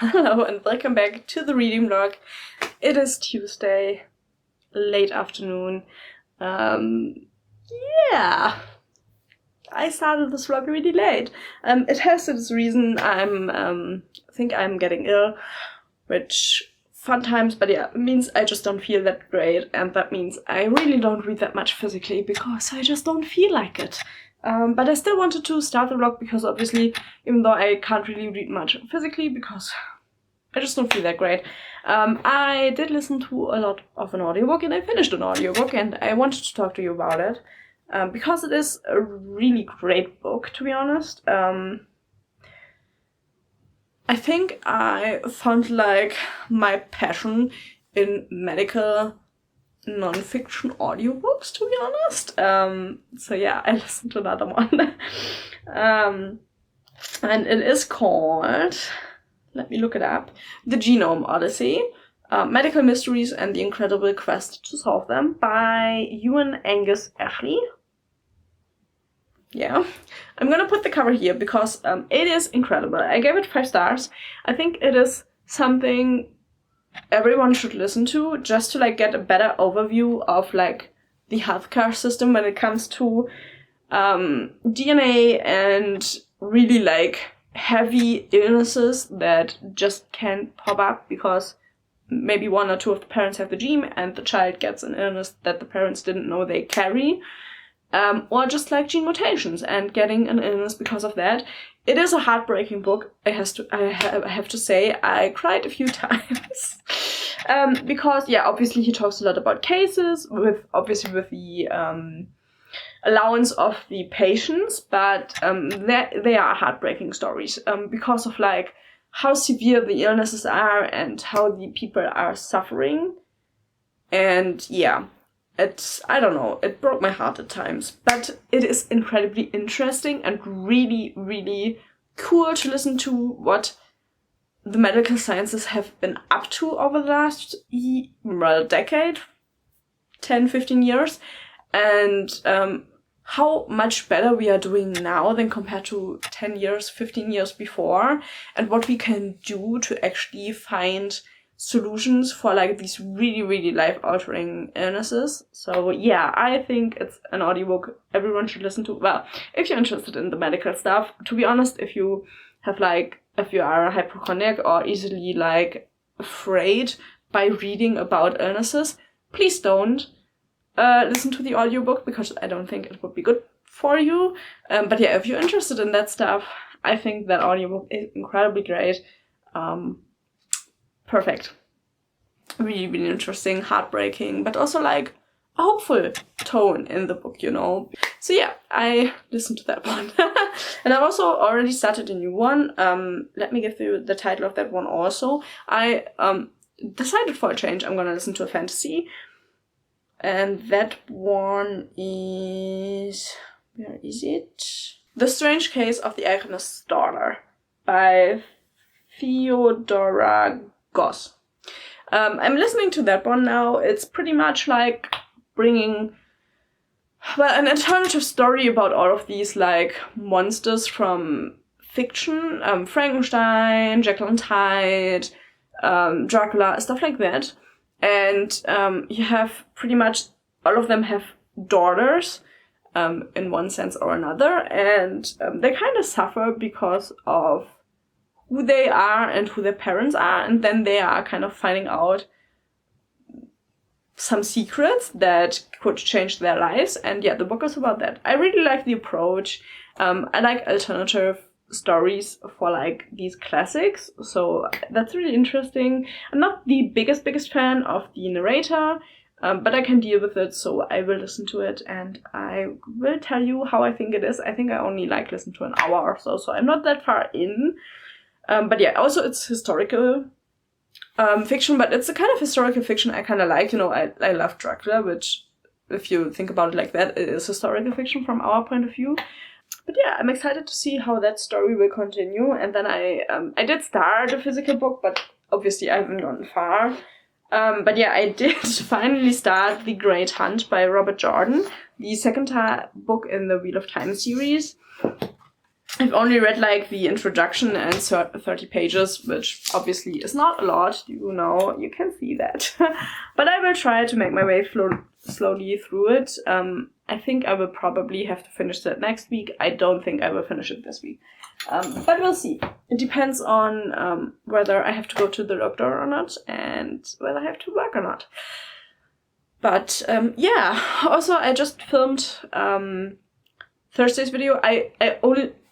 Hello and welcome back to the reading vlog. It is Tuesday, late afternoon. Yeah, I started this vlog really late. It has this reason I think I'm getting ill, which fun times, but yeah, it means I just don't feel that great, and that means I really don't read that much physically because I just don't feel like it. But I still wanted to start the vlog because obviously, even though I can't really read much physically because I just don't feel that great, I did listen to a lot of an audiobook, and I finished an audiobook, and I wanted to talk to you about it because it is a really great book, to be honest. I think I found like my passion in medical non-fiction audiobooks, to be honest. So yeah, I listened to another one. And it is called, let me look it up, The Genome Odyssey, Medical Mysteries and the Incredible Quest to Solve Them by Ewan Angus Ashley. Yeah, I'm gonna put the cover here because it is incredible. I gave it 5 stars. I think it is something everyone should listen to just to like get a better overview of like the healthcare system when it comes to DNA and really like heavy illnesses that just can't pop up because maybe 1 or 2 of the parents have the gene and the child gets an illness that the parents didn't know they carry. Or just like gene mutations and getting an illness because of that. It is a heartbreaking book. I have to say I cried a few times because yeah, obviously he talks a lot about cases with the allowance of the patients, but they are heartbreaking stories because of like how severe the illnesses are and how the people are suffering. And yeah, I don't know, it broke my heart at times, but it is incredibly interesting and really, really cool to listen to what the medical sciences have been up to over the last decade, 10, 15 years, and how much better we are doing now than compared to 10 years, 15 years before, and what we can do to actually find solutions for like these really, really life-altering illnesses. So yeah, I think it's an audiobook everyone should listen to. Well, if you're interested in the medical stuff, to be honest, if you are a hypochondriac or easily like afraid by reading about illnesses, please don't listen to the audiobook because I don't think it would be good for you. But yeah, if you're interested in that stuff, I think that audiobook is incredibly great. Perfect. Really, really interesting, heartbreaking, but also like a hopeful tone in the book, you know. So yeah, I listened to that one. And I've also already started a new one. Let me give you the title of that one also. I decided for a change I'm gonna listen to a fantasy. And that one is, where is it? The Strange Case of the Alchemist's Daughter by TLotR. I'm listening to that one now. It's pretty much like bringing, well, an alternative story about all of these like monsters from fiction, Frankenstein, Jekyll and Hyde, Dracula, stuff like that. And you have pretty much all of them have daughters in one sense or another, and they kind of suffer because of who they are and who their parents are, and then they are kind of finding out some secrets that could change their lives. And yeah, the book is about that. I really like the approach. I like alternative stories for like these classics, so that's really interesting. I'm not the biggest fan of the narrator, but I can deal with it, so I will listen to it and I will tell you how I think it is. I think I only like listen to an hour or so I'm not that far in. But yeah, also it's historical fiction, but it's a kind of historical fiction I kind of like. You know, I love Dracula, which, if you think about it like that, it is historical fiction from our point of view. But yeah, I'm excited to see how that story will continue. And then I did start a physical book, but obviously I haven't gone far. But yeah, I did finally start The Great Hunt by Robert Jordan, the second book in the Wheel of Time series. I've only read like the introduction and 30 pages, which obviously is not a lot, you can see that. But I will try to make my way slowly through it. I think I will probably have to finish that next week. I don't think I will finish it this week. But we'll see. It depends on whether I have to go to the doctor or not and whether I have to work or not. But yeah, also I just filmed Thursday's video. I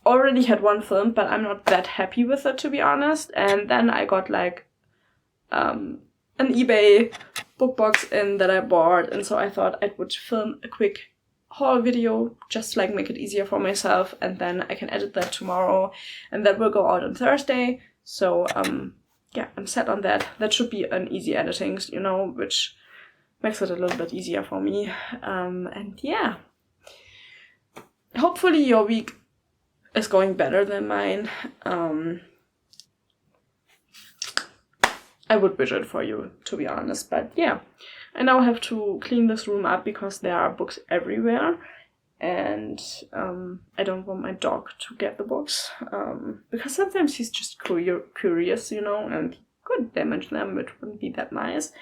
already had one filmed, but I'm not that happy with it, to be honest. And then I got like an eBay book box in that I bought, and so I thought I would film a quick haul video, just to like make it easier for myself, and then I can edit that tomorrow, and that will go out on Thursday. So yeah, I'm set on that. That should be an easy editing, which makes it a little bit easier for me. And yeah, hopefully your week is going better than mine. I would wish it for you, to be honest. But yeah, I now have to clean this room up because there are books everywhere. And I don't want my dog to get the books. Because sometimes he's just curious, and he could damage them, which wouldn't be that nice.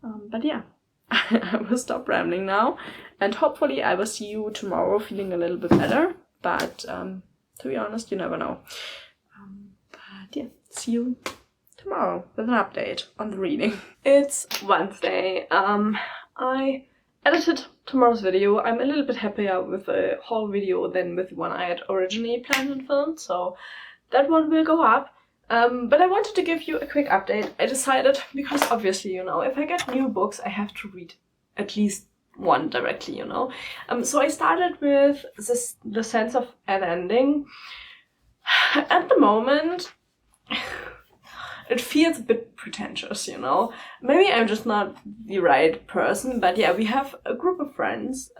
But yeah, I will stop rambling now. And hopefully I will see you tomorrow feeling a little bit better. But to be honest, you never know. But yeah, see you tomorrow with an update on the reading. It's Wednesday. I edited tomorrow's video. I'm a little bit happier with the haul video than with the one I had originally planned and filmed, so that one will go up. But I wanted to give you a quick update. I decided, because obviously, if I get new books, I have to read at least one directly, So I started with The Sense of an Ending. At the moment, it feels a bit pretentious, Maybe I'm just not the right person, but yeah, we have a group of friends.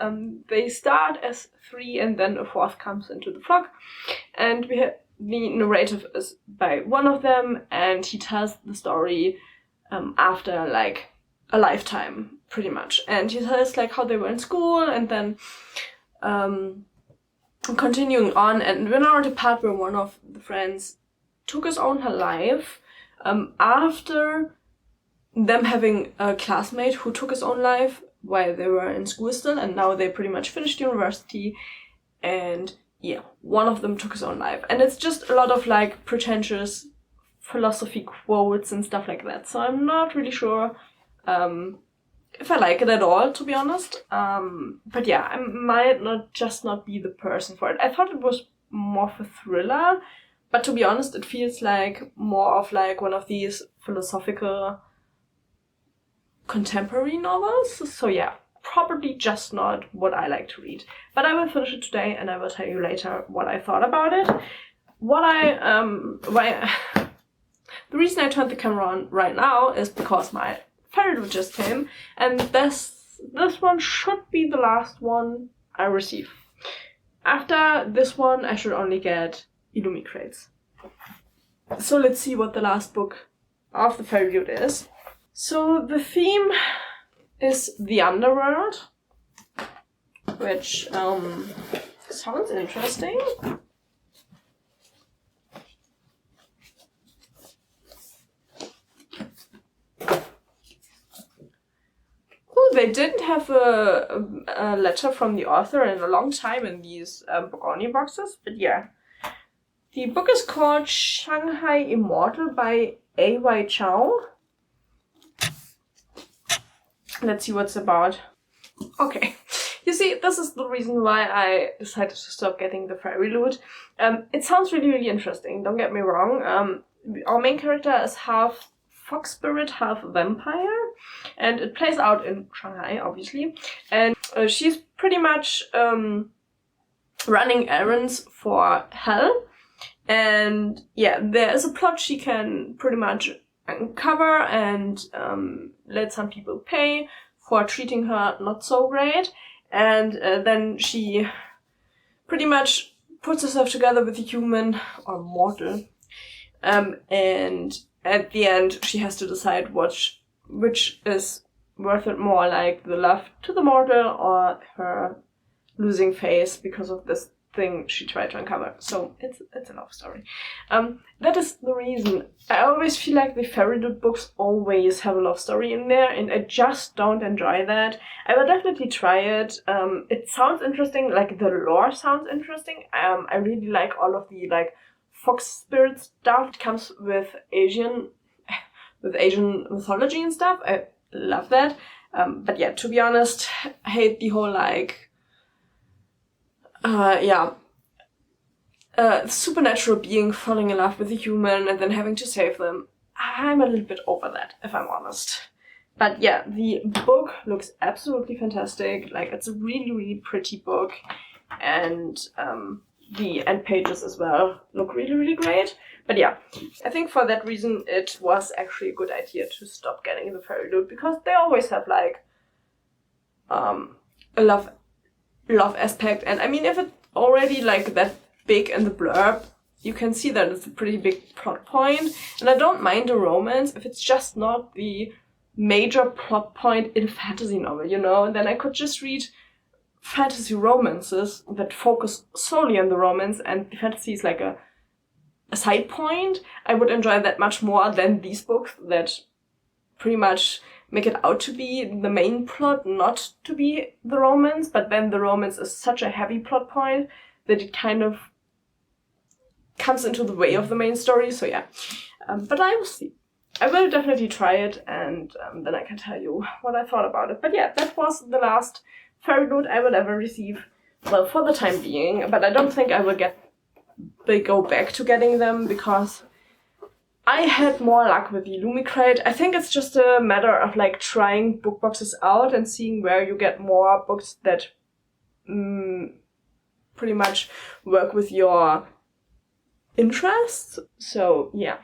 They start as 3 and then a 4th comes into the flock. And the narrative is by one of them, and he tells the story after like a lifetime, pretty much. And he tells like how they were in school, and then continuing on, and we're now at the part where one of the friends took his own life after them having a classmate who took his own life while they were in school still, and now they pretty much finished university, and yeah, one of them took his own life. And it's just a lot of like pretentious philosophy quotes and stuff like that, so I'm not really sure if I like it at all, to be honest. But yeah, I might not be the person for it. I thought it was more of a thriller, but to be honest, it feels like more of like one of these philosophical contemporary novels. So yeah, probably just not what I like to read. But I will finish it today, and I will tell you later what I thought about it. The reason I turned the camera on right now is because my ferret just came, and this one should be the last one I receive. After this one, I should only get Illumi crates. So let's see what the last book of the ferret is. So the theme is the underworld, which sounds interesting. They didn't have a letter from the author in a long time in these Bogoni boxes, but yeah. The book is called Shanghai Immortal by A.Y. Chow. Let's see what's about. Okay. You see, this is the reason why I decided to stop getting the fairy loot. It sounds really, really interesting, don't get me wrong. Our main character is half fox spirit, half vampire, and it plays out in Shanghai, obviously. And she's pretty much running errands for hell. And yeah, there is a plot she can pretty much uncover and let some people pay for treating her not so great. And then she pretty much puts herself together with a human or mortal. And at the end, she has to decide which is worth it more, like the love to the mortal or her losing face because of this thing she tried to uncover. So it's a love story. That is the reason. I always feel like the fairy tale books always have a love story in there, and I just don't enjoy that. I will definitely try it. It sounds interesting, like the lore sounds interesting. I really like all of the like fox spirit stuff. It comes with Asian mythology and stuff. I love that. But yeah, to be honest, I hate the whole like supernatural being falling in love with a human and then having to save them. I'm a little bit over that, if I'm honest. But yeah, the book looks absolutely fantastic. Like, it's a really, really pretty book. And the end pages as well look really, really great. But yeah, I think for that reason it was actually a good idea to stop getting the fairy loot, because they always have like a love aspect. And I mean, if it's already like that big in the blurb, you can see that it's a pretty big plot point. And I don't mind a romance if it's just not the major plot point in a fantasy novel, you know? And then I could just read fantasy romances that focus solely on the romance, and the fantasy is like a side point. I would enjoy that much more than these books that pretty much make it out to be the main plot, not to be the romance, but then the romance is such a heavy plot point that it kind of comes into the way of the main story. So yeah, but I will see. I will definitely try it, and then I can tell you what I thought about it. But yeah, that was the last fairy loot I will ever receive, well, for the time being. But I don't think I will go back to getting them, because I had more luck with the Lumicrate. I think it's just a matter of like trying book boxes out and seeing where you get more books that pretty much work with your interests. So yeah,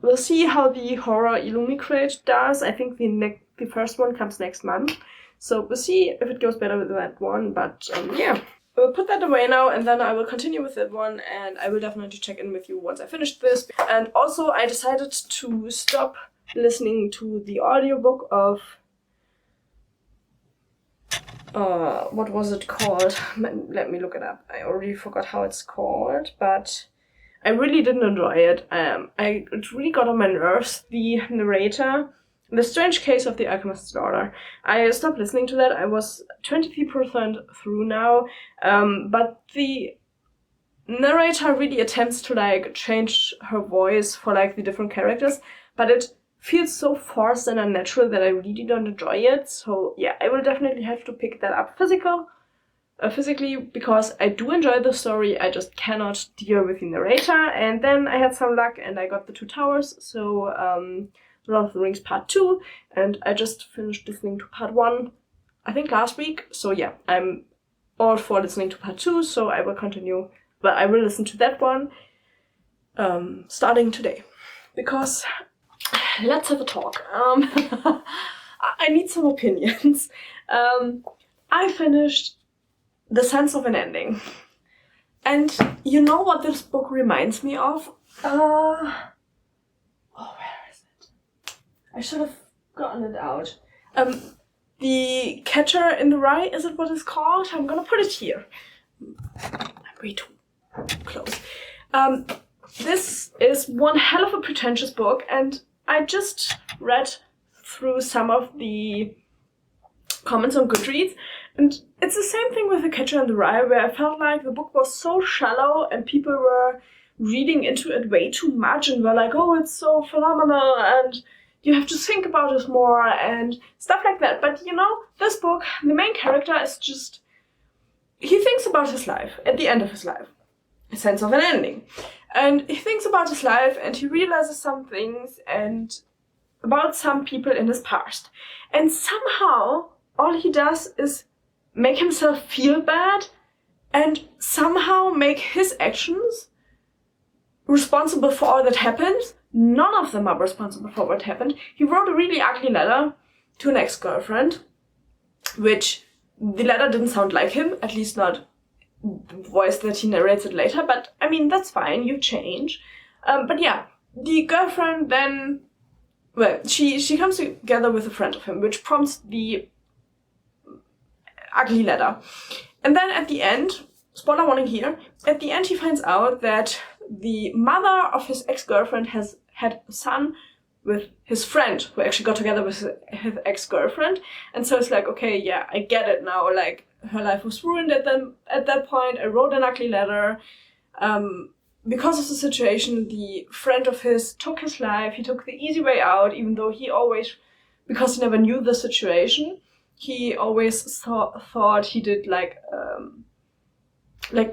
we'll see how the horror Illumicrate does. I think the first one comes next month, so we'll see if it goes better with that one. But yeah, we'll put that away now, and then I will continue with that one, and I will definitely check in with you once I finish this. And also, I decided to stop listening to the audiobook of what was it called? Let me look it up. I already forgot how it's called, but I really didn't enjoy it. It really got on my nerves. The narrator, The Strange Case of the Alchemist's Daughter. I stopped listening to that. I was 23% through now, but the narrator really attempts to like change her voice for like the different characters, but it feels so forced and unnatural that I really don't enjoy it. So yeah, I will definitely have to pick that up physically, because I do enjoy the story. I just cannot deal with the narrator. And then I had some luck and I got the Two Towers, so Lord of the Rings Part 2, and I just finished listening to Part 1, I think last week. So yeah, I'm all for listening to Part 2, so I will continue. But I will listen to that one starting today, because let's have a talk. I need some opinions. I finished The Sense of an Ending. And you know what this book reminds me of? Where is it? I should have gotten it out. The Catcher in the Rye, is it what it's called? I'm gonna put it here. I'm way too close. This is one hell of a pretentious book, and I just read through some of the comments on Goodreads, and it's the same thing with The Catcher in the Rye, where I felt like the book was so shallow and people were reading into it way too much and were like, oh, it's so phenomenal, and you have to think about it more and stuff like that. But you know, this book, the main character is just, he thinks about his life at the end of his life, a sense of an ending. And he thinks about his life and he realizes some things and about some people in his past. And somehow all he does is make himself feel bad and somehow make his actions responsible for all that happened. None of them are responsible for what happened. He wrote a really ugly letter to an ex-girlfriend, which the letter didn't sound like him, at least not the voice that he narrated later, but I mean, that's fine, you change. But yeah, the girlfriend then, well, she comes together with a friend of him, which prompts the ugly letter. And then at the end, spoiler warning here, at the end he finds out that the mother of his ex-girlfriend has had a son with his friend, who actually got together with his ex-girlfriend. And so it's like, okay, yeah, I get it now. Like, her life was ruined at that point. I wrote an ugly letter. Because of the situation, the friend of his took his life. He took the easy way out, even though he always, because he never knew the situation, he always thought he did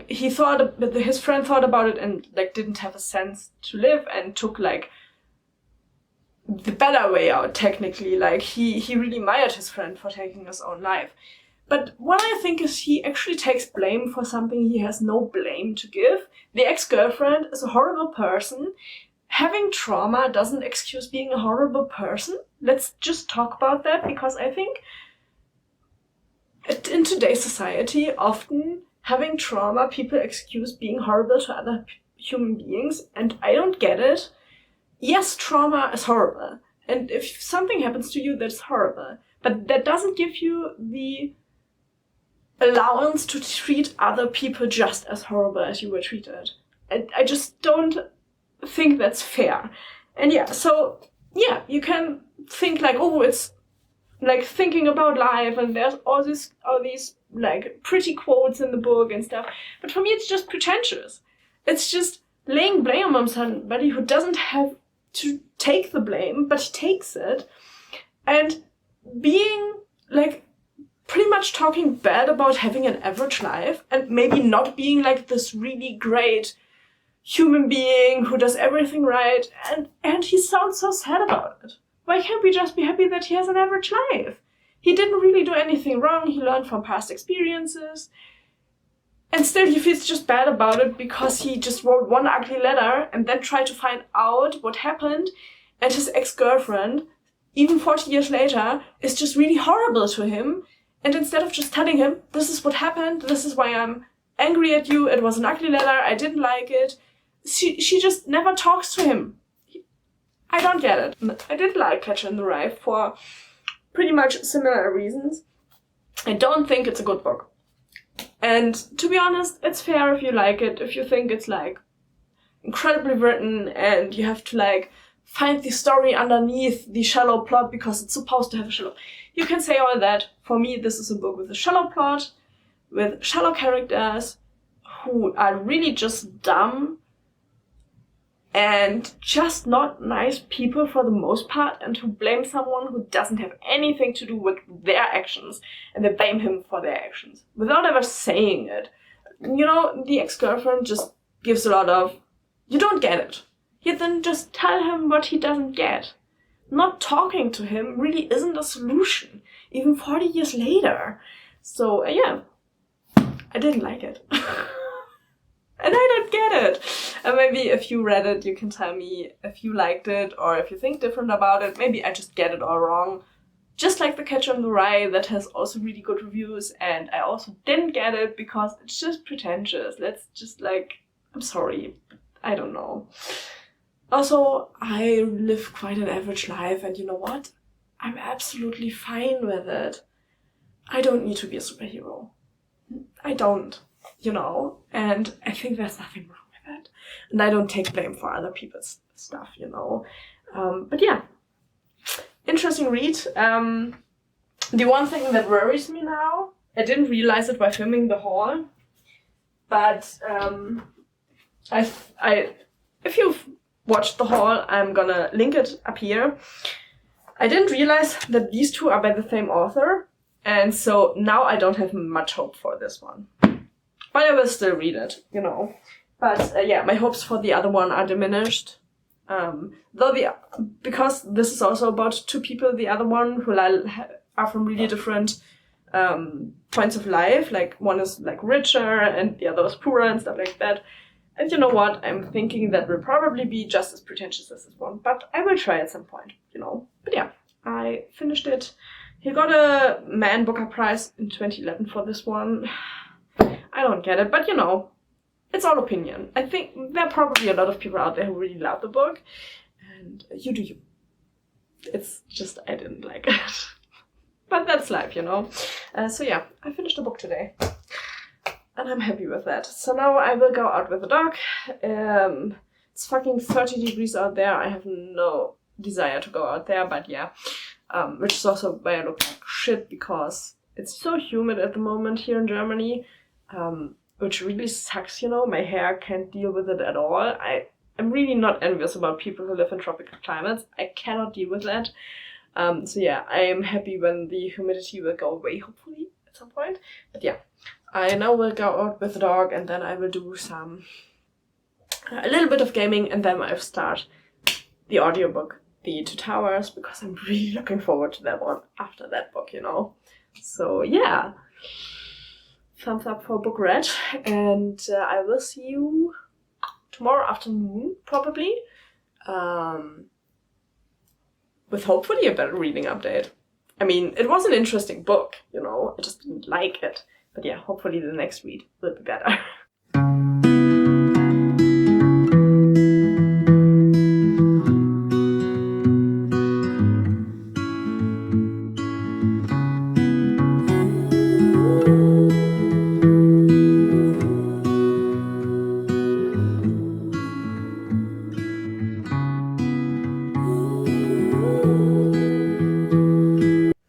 he thought that his friend thought about it and like didn't have a sense to live and took like the better way out, technically. Like he really admired his friend for taking his own life. But what I think is he actually takes blame for something he has no blame to give. The ex-girlfriend is a horrible person. Having trauma doesn't excuse being a horrible person. Let's just talk about that, because I think in today's society, often having trauma, people excuse being horrible to other human beings, and I don't get it. Yes, trauma is horrible, and if something happens to you, that's horrible, but that doesn't give you the allowance to treat other people just as horrible as you were treated. I just don't think that's fair. And yeah, so yeah, you can think like, oh, it's like thinking about life and there's all these like pretty quotes in the book and stuff, but for me it's just pretentious. It's just laying blame on somebody who doesn't have to take the blame, but he takes it, and being like pretty much talking bad about having an average life and maybe not being like this really great human being who does everything right, and he sounds so sad about it. Why can't we just be happy that he has an average life? He didn't really do anything wrong, he learned from past experiences, and still he feels just bad about it because he just wrote one ugly letter and then tried to find out what happened, and his ex-girlfriend, even 40 years later, is just really horrible to him. And instead of just telling him, this is what happened, this is why I'm angry at you, it was an ugly letter, I didn't like it, she just never talks to him. I don't get it. I did like Catcher in the Rye for pretty much similar reasons. I don't think it's a good book. And to be honest, it's fair if you like it, if you think it's like incredibly written and you have to like find the story underneath the shallow plot because it's supposed to have a shallow. You can say all that. For me, this is a book with a shallow plot, with shallow characters who are really just dumb and just not nice people for the most part, and who blame someone who doesn't have anything to do with their actions, and they blame him for their actions without ever saying it. You know, the ex-girlfriend just gives a lot of, you don't get it. You then just tell him what he doesn't get. Not talking to him really isn't a solution, even 40 years later. So yeah, I didn't like it. And I don't get it. And maybe if you read it, you can tell me if you liked it or if you think different about it. Maybe I just get it all wrong. Just like The Catcher in the Rye, that has also really good reviews, and I also didn't get it because it's just pretentious. Let's just like, I'm sorry, I don't know. Also, I live quite an average life, and you know what? I'm absolutely fine with it. I don't need to be a superhero. I don't. You know, and I think there's nothing wrong with it. And I don't take blame for other people's stuff, you know. But yeah, interesting read. The one thing that worries me now, I didn't realize it while filming the haul, but if you've watched the haul, I'm gonna link it up here. I didn't realize that these two are by the same author, and so now I don't have much hope for this one. But I will still read it, you know. But yeah, my hopes for the other one are diminished. Because this is also about two people, the other one who are from really different points of life. Like one is like richer and the other is poorer and stuff like that. And you know what? I'm thinking that will probably be just as pretentious as this one, but I will try at some point, you know. But yeah, I finished it. He got a Man Booker Prize in 2011 for this one. I don't get it, but you know, it's all opinion. I think there are probably a lot of people out there who really love the book, and you do you. It's just I didn't like it. But that's life, you know. So yeah, I finished the book today. And I'm happy with that. So now I will go out with the dog. It's fucking 30 degrees out there. I have no desire to go out there, but yeah. Which is also why I look like shit, because it's so humid at the moment here in Germany. Which really sucks, you know. My hair can't deal with it at all. I'm really not envious about people who live in tropical climates. I cannot deal with that. So yeah, I am happy when the humidity will go away, hopefully, at some point. But yeah, I now will go out with the dog, and then I will do a little bit of gaming, and then I'll start the audiobook, The Two Towers, because I'm really looking forward to that one after that book, you know. So yeah, thumbs up for book read, and I will see you tomorrow afternoon, probably, with hopefully a better reading update. I mean, it was an interesting book, you know, I just didn't like it. But yeah, hopefully the next read will be better.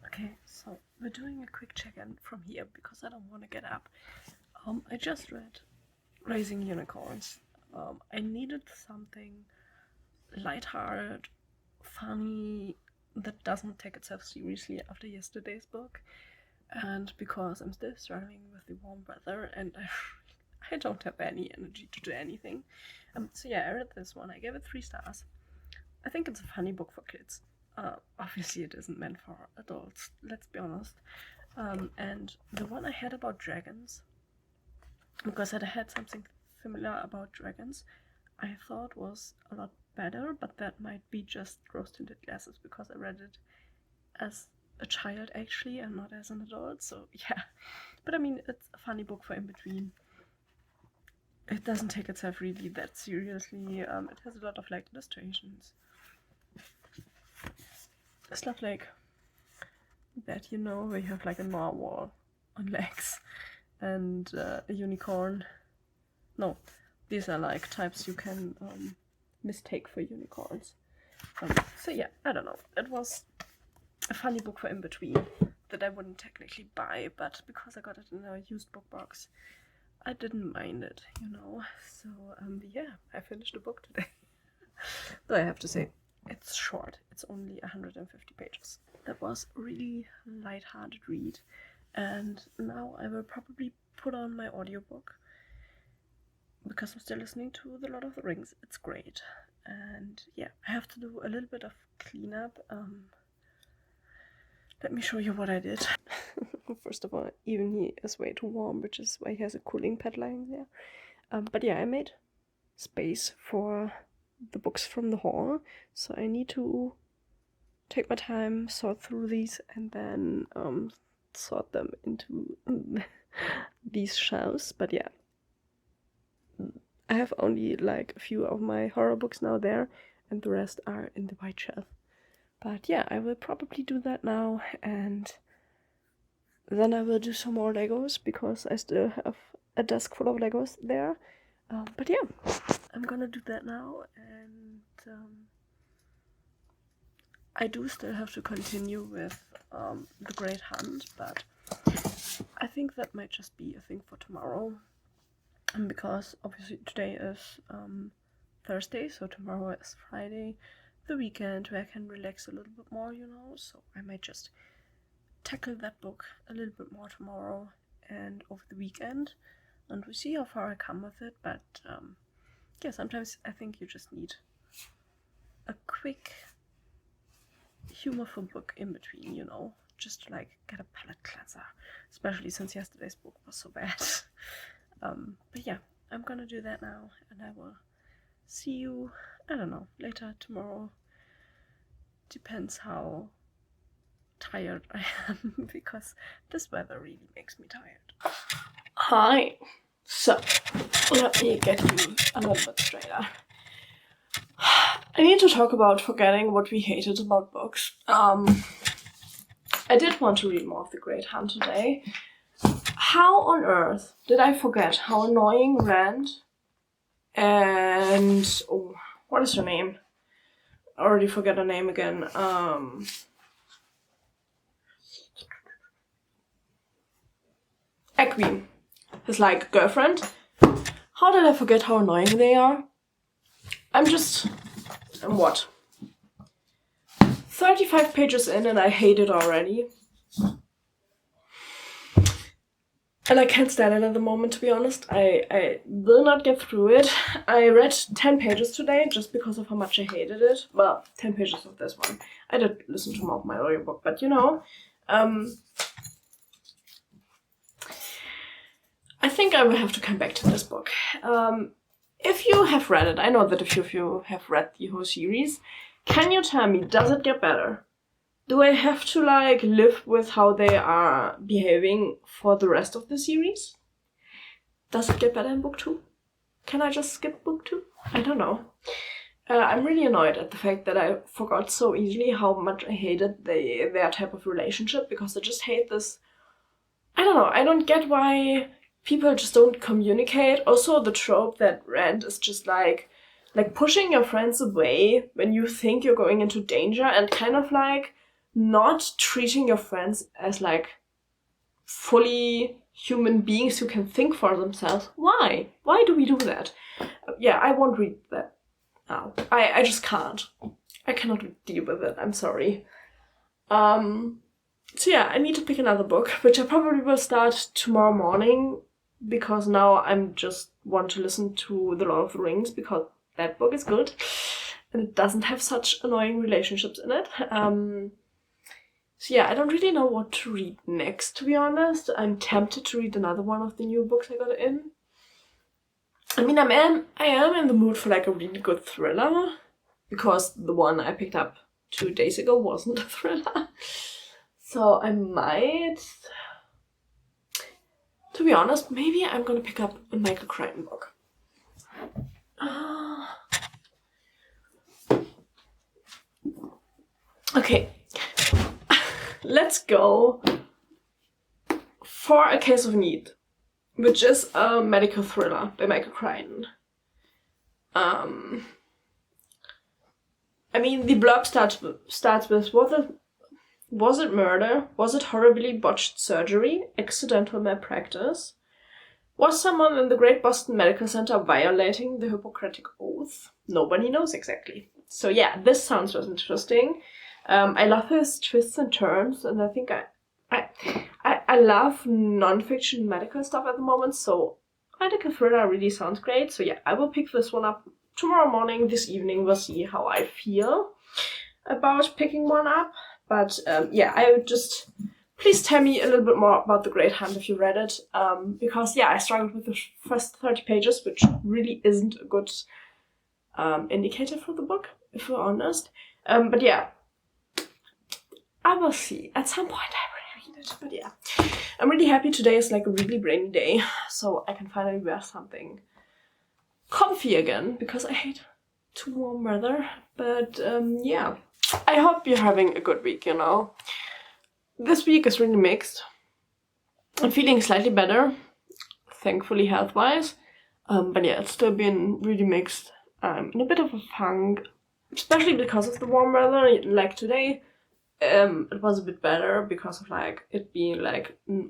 Okay, so we're doing a quick check-in from here because I don't want to get up. I just read Raising Unicorns. I needed something lighthearted, funny, that doesn't take itself seriously after yesterday's book. And because I'm still struggling with the warm weather and I don't have any energy to do anything. So yeah, I read this one. I gave it 3 stars. I think it's a funny book for kids. Obviously it isn't meant for adults, let's be honest. And the one I had about dragons, because I had something similar about dragons, I thought was a lot better, but that might be just rose-tinted glasses because I read it as a child actually and not as an adult, so yeah. But I mean, it's a funny book for in between. It doesn't take itself really that seriously. It has a lot of like illustrations, stuff like that, you know, where you have like a narwhal on legs and a unicorn. No, these are like types you can mistake for unicorns. So yeah, I don't know. It was a funny book for in between that I wouldn't technically buy, but because I got it in a used book box, I didn't mind it, you know. So yeah, I finished the book today. Though I have to say, it's short. It's only 150 pages. That was a really light-hearted read, and now I will probably put on my audiobook because I'm still listening to The Lord of the Rings. It's great. And yeah, I have to do a little bit of cleanup. Let me show you what I did. First of all, even he is way too warm, which is why he has a cooling pad lying there. But yeah, I made space for the books from the hall, so I need to take my time, sort through these, and then sort them into these shelves. But yeah, I have only like a few of my horror books now there, and the rest are in the white shelf. But yeah, I will probably do that now, and then I will do some more Legos, because I still have a desk full of Legos there. But yeah, I'm gonna do that now, and I do still have to continue with The Great Hunt, but I think that might just be a thing for tomorrow. Because obviously today is Thursday, so tomorrow is Friday. the weekend where I can relax a little bit more, so I might just tackle that book a little bit more tomorrow and over the weekend, and we'll see how far I come with it. But sometimes I think you just need a quick humorful book in between, just to get a palate cleanser, especially since yesterday's book was so bad. But yeah, I'm gonna do that now, and I will see you, I don't know, later tomorrow. Depends how tired I am, because this weather really makes me tired. Hi. So, let me get you a little bit straighter. I need to talk about forgetting what we hated about books. I did want to read more of The Great Hunt today. How on earth did I forget how annoying Rand and... oh, what is her name? I already forget her name again. Equine, his girlfriend. How did I forget how annoying they are? I'm what? 35 pages in and I hate it already. And I can't stand it at the moment, to be honest. I will not get through it. I read 10 pages today just because of how much I hated it. Well, 10 pages of this one. I did listen to more of my audiobook, but I think I will have to come back to this book. If you have read it, I know that a few of you have read the whole series, can you tell me, does it get better? Do I have to live with how they are behaving for the rest of the series? Does it get better in book 2? Can I just skip book 2? I don't know. I'm really annoyed at the fact that I forgot so easily how much I hated their type of relationship, because I just hate this. I don't know, I don't get why people just don't communicate. Also, the trope that Rand is just like pushing your friends away when you think you're going into danger, and kind of not treating your friends as fully human beings who can think for themselves. Why? Why do we do that? Yeah, I won't read that now. I just can't. I cannot deal with it. I'm sorry. So yeah, I need to pick another book, which I probably will start tomorrow morning, because now I'm just want to listen to The Lord of the Rings, because that book is good and it doesn't have such annoying relationships in it. So yeah, I don't really know what to read next, to be honest. I'm tempted to read another one of the new books I got in. I mean, I am in the mood for a really good thriller, because the one I picked up 2 days ago wasn't a thriller. So I might, to be honest, maybe I'm gonna pick up a Michael Crichton book. Okay, let's go for A Case of Need, which is a medical thriller by Michael Crichton. I mean, the blurb starts with, was it murder? Was it horribly botched surgery? Accidental malpractice? Was someone in the Great Boston Medical Center violating the Hippocratic Oath? Nobody knows exactly. So yeah, this sounds really interesting. I love his twists and turns, and I think I love non-fiction medical stuff at the moment, so medical thriller really sounds great. So yeah, I will pick this one up tomorrow morning, this evening. We'll see how I feel about picking one up. But yeah, I would just... please tell me a little bit more about The Great Hunt if you read it. Because yeah, I struggled with the first 30 pages, which really isn't a good indicator for the book, if we're honest. But yeah, I will see. At some point I will read it. But yeah, I'm really happy today is a really rainy day, so I can finally wear something comfy again, because I hate too warm weather. But yeah, I hope you're having a good week, This week is really mixed. I'm feeling slightly better, thankfully health-wise. But yeah, it's still been really mixed. I'm in a bit of a funk, especially because of the warm weather. Like today, it was a bit better because of it being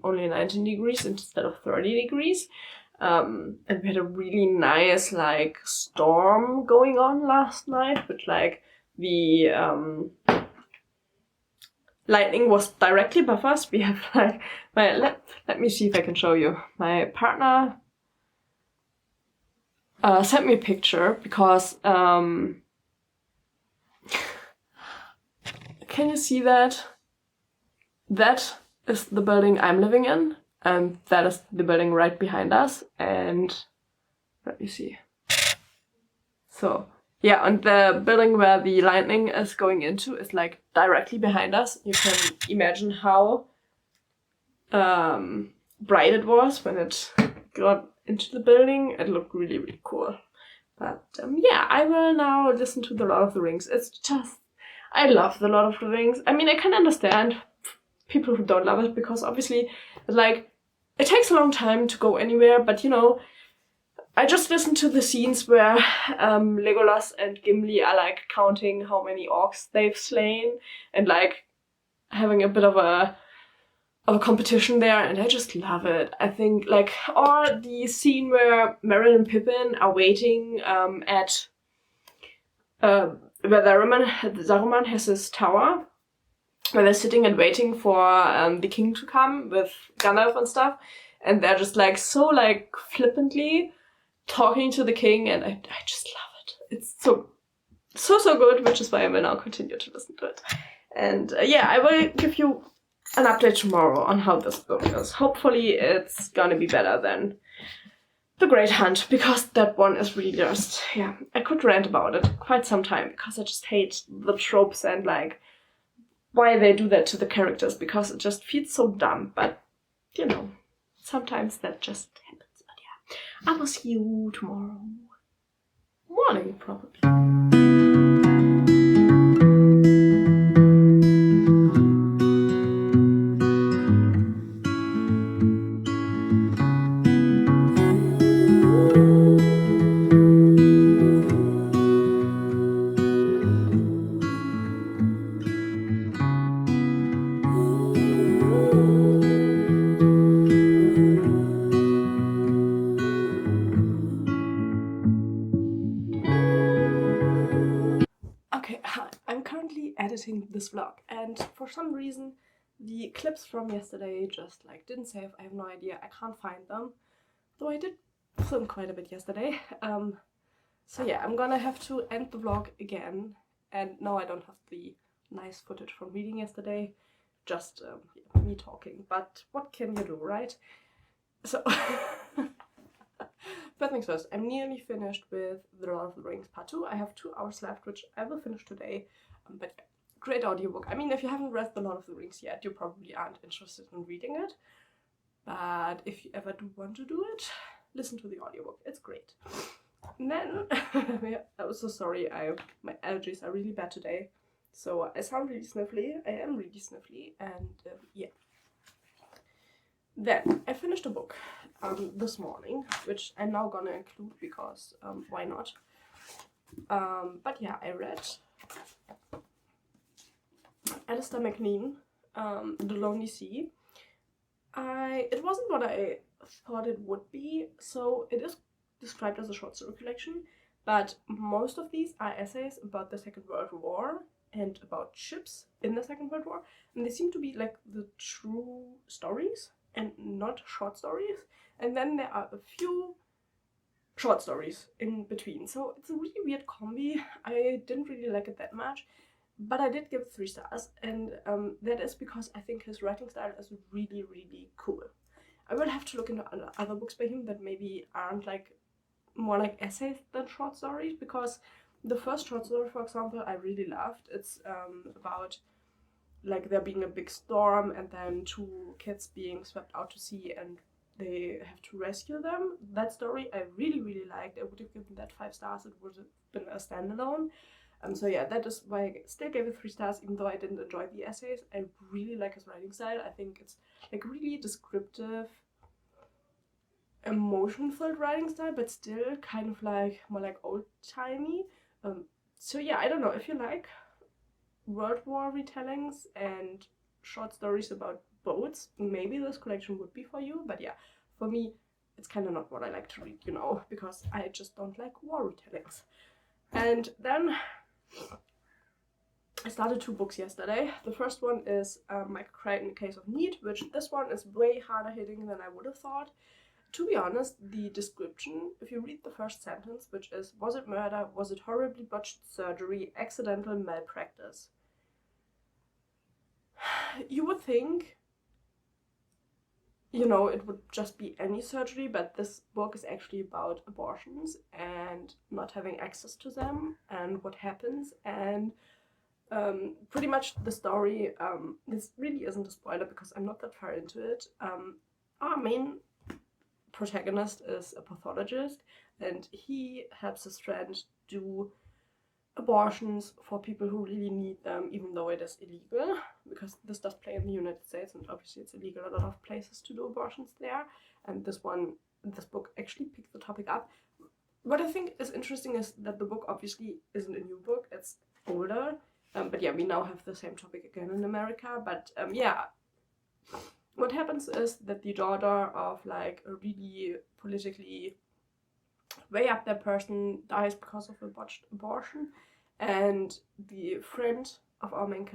only 19 degrees instead of 30 degrees. And we had a really nice storm going on last night with the lightning was directly above us. We have like let me see if I can show you. My partner sent me a picture because can you see that? That is the building I'm living in, and that is the building right behind us. And let me see. So yeah, and the building where the lightning is going into is like directly behind us. You can imagine how bright it was when it got into the building. It looked really, really cool. But yeah, I will now listen to The Lord of the Rings. It's just, I love The Lord of the Rings. I mean, I can understand people who don't love it because obviously, like, it takes a long time to go anywhere, but you know, I just listened to the scenes where Legolas and Gimli are like counting how many orcs they've slain and like having a bit of a competition there, and I just love it. I think like, or the scene where Merry and Pippin are waiting at where Saruman has his tower, where they're sitting and waiting for the king to come with Gandalf and stuff, and they're just like so like flippantly talking to the king, and I just love it. It's so good, which is why I will now continue to listen to it. And yeah, I will give you an update tomorrow on how this book is. Hopefully it's gonna be better than The Great Hunt, because that one is really just, yeah, I could rant about it quite some time, because I just hate the tropes and like why they do that to the characters, because it just feels so dumb, but you know, sometimes that just happens. But yeah, I will see you tomorrow morning, probably. Okay, I'm currently editing this vlog, and for some reason the clips from yesterday just like didn't save. I have no idea, I can't find them, though I did film quite a bit yesterday. So yeah, I'm gonna have to end the vlog again, and now I don't have the nice footage from reading yesterday, just yeah, me talking, but what can you do, right? So first things first, I'm nearly finished with The Lord of the Rings Part 2. I have 2 hours left, which I will finish today. But yeah, great audiobook. I mean, if you haven't read The Lord of the Rings yet, you probably aren't interested in reading it. But if you ever do want to do it, listen to the audiobook. It's great. And then, I'm so sorry, my allergies are really bad today. So I sound really sniffly. I am really sniffly. And yeah. Then I finished a book this morning, which I'm now gonna include because why not? But yeah, I read Alistair MacLean, The Lonely Sea. It wasn't what I thought it would be, so it is described as a short story collection, but most of these are essays about the Second World War and about ships in the Second World War, and they seem to be like the true stories and not short stories. And then there are a few short stories in between, so it's a really weird combi. I didn't really like it that much, but I did give it 3 stars, and that is because I think his writing style is really, really cool. I will have to look into other books by him that maybe aren't like more like essays than short stories, because the first short story, for example, I really loved. It's about like there being a big storm and then 2 kids being swept out to sea and they have to rescue them. That story I really, really liked. I would have given that 5 stars. It would have been a standalone. So yeah, that is why I still gave it 3 stars, even though I didn't enjoy the essays. I really like his writing style. I think it's like really descriptive, emotion-filled writing style, but still kind of like more like old-timey. So yeah, I don't know, if you like World War retellings and short stories about boats, maybe this collection would be for you. But yeah, for me, it's kind of not what I like to read, you know, because I just don't like war retellings. And then I started 2 books yesterday. The first one is Michael Crichton, Case of Need, which this one is way harder hitting than I would have thought. To be honest, the description, if you read the first sentence, which is, was it murder, was it horribly botched surgery, accidental malpractice? You would think, you know, it would just be any surgery, but this book is actually about abortions and not having access to them and what happens, and pretty much the story, this really isn't a spoiler because I'm not that far into it. Our main protagonist is a pathologist, and he helps his friend do abortions for people who really need them, even though it is illegal, because this does play in the United States, and obviously it's illegal a lot of places to do abortions there. And this book actually picked the topic up. What I think is interesting is that the book obviously isn't a new book, it's older. But yeah, we now have the same topic again in America. But yeah, what happens is that the daughter of like a really politically way up there person dies because of a botched abortion, and the friend of our main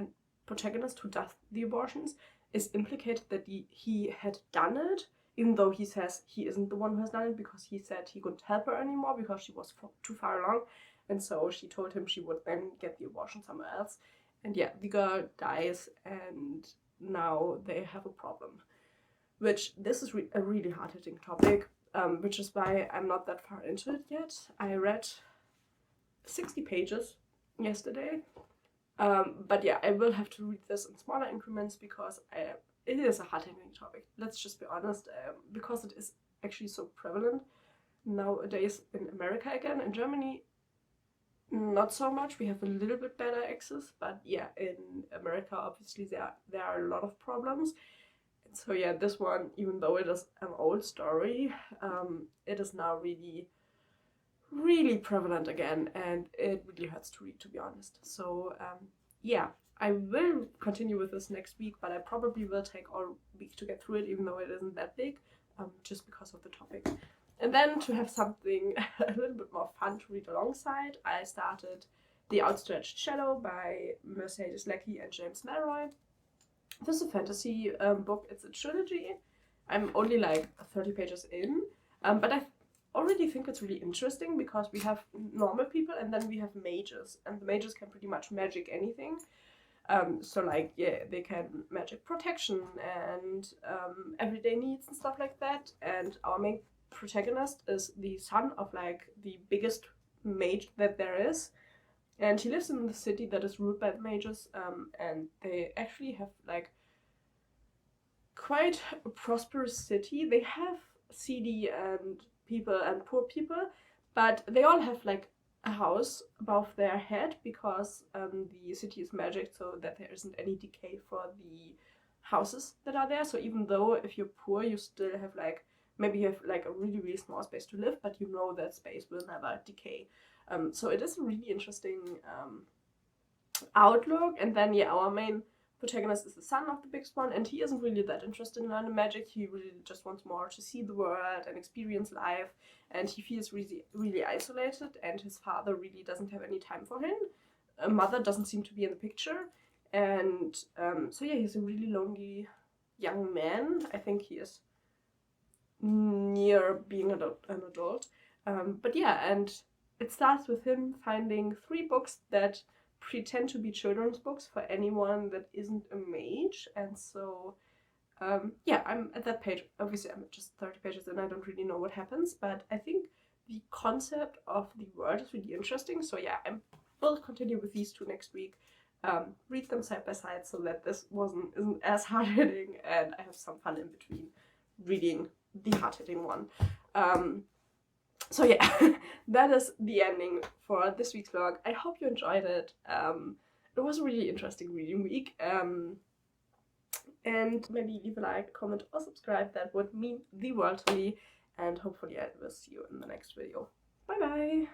protagonist who does the abortions is implicated that he had done it, even though he says he isn't the one who has done it, because he said he couldn't help her anymore because she was too far along, and so she told him she would then get the abortion somewhere else. And yeah, the girl dies, and now they have a problem. Which, this is a really hard-hitting topic, which is why I'm not that far into it yet. I read 60 pages yesterday, but yeah, I will have to read this in smaller increments because it is a hard-hitting topic. Let's just be honest, because it is actually so prevalent nowadays in America again. In Germany, not so much. We have a little bit better access, but yeah, in America, obviously there are a lot of problems. And so yeah, this one, even though it is an old story, it is now really, really prevalent again, and it really hurts to read, to be honest. So yeah, I will continue with this next week, but I probably will take all week to get through it, even though it isn't that big, just because of the topic. And then to have something a little bit more fun to read alongside, I started The Outstretched Shadow by Mercedes Lackey and James Melroy. This is a fantasy book. It's a trilogy. I'm only like 30 pages in, but I already think it's really interesting because we have normal people and then we have mages, and the mages can pretty much magic anything. So like, yeah, they can magic protection and everyday needs and stuff like that. And our main protagonist is the son of like the biggest mage that there is, and he lives in the city that is ruled by the mages, and they actually have like quite a prosperous city. They have seedy and people and poor people, but they all have like a house above their head because the city is magic, so that there isn't any decay for the houses that are there. So even though if you're poor, you still have like, maybe you have like a really, really small space to live, but you know that space will never decay. So it is a really interesting outlook. And then yeah, our main protagonist is the son of the biggest one, and he isn't really that interested in learning magic. He really just wants more to see the world and experience life, and he feels really, really isolated, and his father really doesn't have any time for him. A mother doesn't seem to be in the picture, and so yeah, he's a really lonely young man. I think he is near being an adult. But yeah, and it starts with him finding 3 books that pretend to be children's books for anyone that isn't a mage. And so yeah, I'm at that page. Obviously I'm just 30 pages and I don't really know what happens, but I think the concept of the world is really interesting. So yeah, I will continue with these 2 next week. Read them side by side so that this isn't as hard-hitting, and I have some fun in between reading the hard-hitting one. So yeah, that is the ending for this week's vlog. I hope you enjoyed it. It was a really interesting reading week. And maybe leave a like, comment, or subscribe. That would mean the world to me. And hopefully I will see you in the next video. Bye bye!